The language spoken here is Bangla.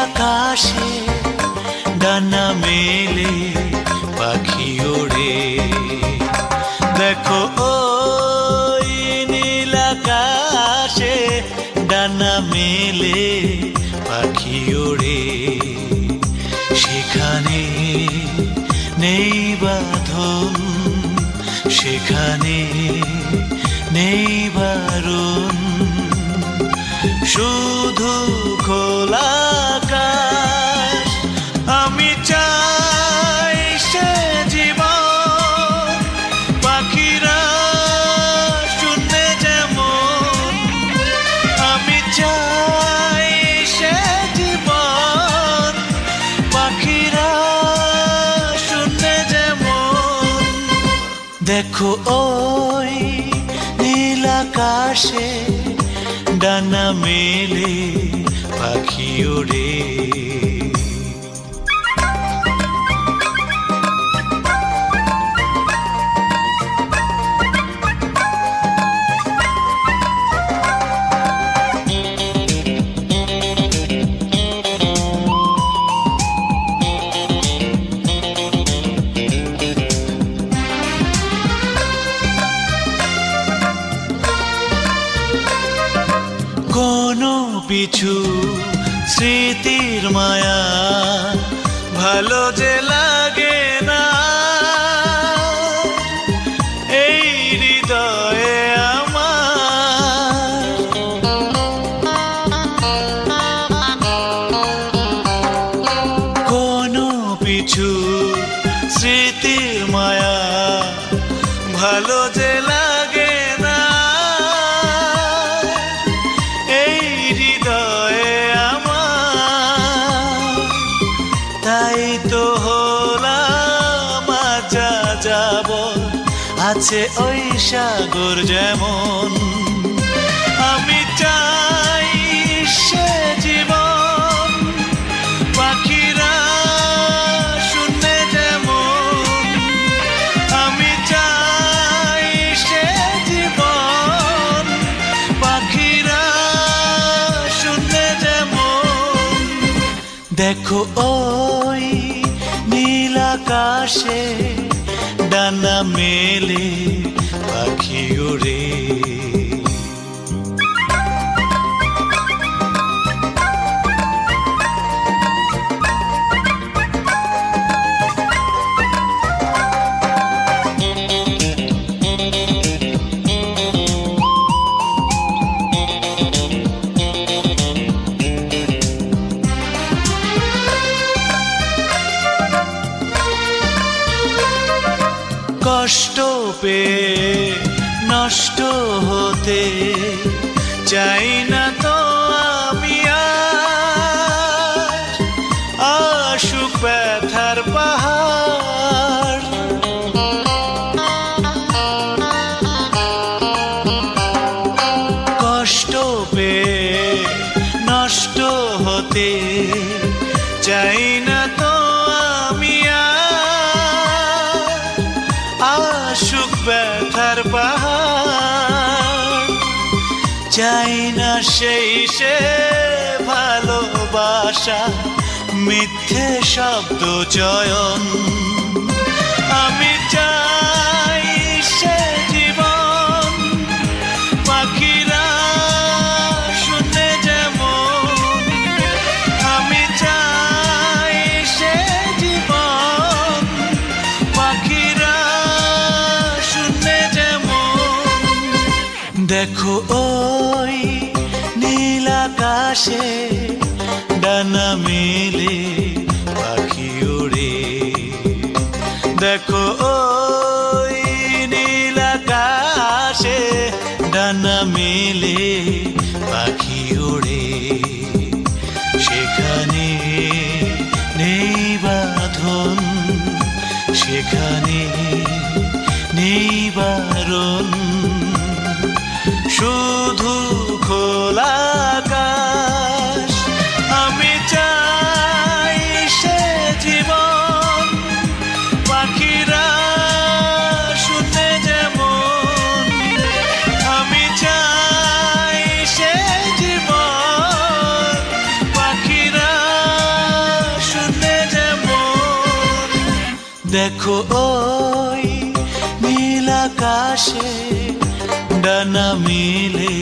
আকাশে ডানা মেলে পাখি ওড়ে। দেখো ওই নীল আকাশে ডানা মেলে পাখি ওড়ে। সেখানে নেই বাঁধন, সেখানে নেই বারণ, শুধু খোলা আকাশ। আমি চাই সে জীবন পাখিরা শূন্যে যেমন। আমি চাই সে জীবন পাখিরা শূন্যে যেমন। দেখো ওই নীল আকাশে ডানা মেলে পাখি ওড়ে। কোনো পিছু স্মৃতির মায়া ভালো যে লাগে না এই হৃদয়ে আমার। কোনো পিছু স্মৃতির মায়া ভালো যে লাগে না এই হৃদয়ে আমার। তাই তো হলাম যা যাব আছে ওই সাগর যেমন। আমি চাই সে জীবন পাখিরা শূন্যে যেমন। আমি চাই সে জীবন পাখিরা শূন্যে যেমন। দেখো ওই নীল আকাশে ডানা মেলে পাখি ওড়ে। কষ্ট পেয়ে নষ্ট হতে চাই না তো আমি আর। আসুক ব্যথার পাহাড় কষ্ট পেয়ে নষ্ট হতে চাই না তো আমি আর। আসুক ব্যথার পাহাড় চাই না সেই সে ভালোবাসা মিথ্যে শব্দ চয়ন। আমি চাই সে জীবন পাখিরা শূন্যে যেমন। আমি চাই সে জীবন পাখিরা শূন্যে যেমন। দেখো ওই নীল আকাশে ডানা মেলে পাখি ওড়ে। দেখো ওই নীল আকাশে ডানা মেলে পাখি ওড়ে। সেখানে নেই বাঁধন, সেখানে নেই বারণ, শুধু খোলা আকাশ। আমি চাই সে জীবন পাখিরা শূন্যে যেমন। আমি চাই সে জীবন পাখিরা দেখো ওই নীল আকাশে ডানা মেলে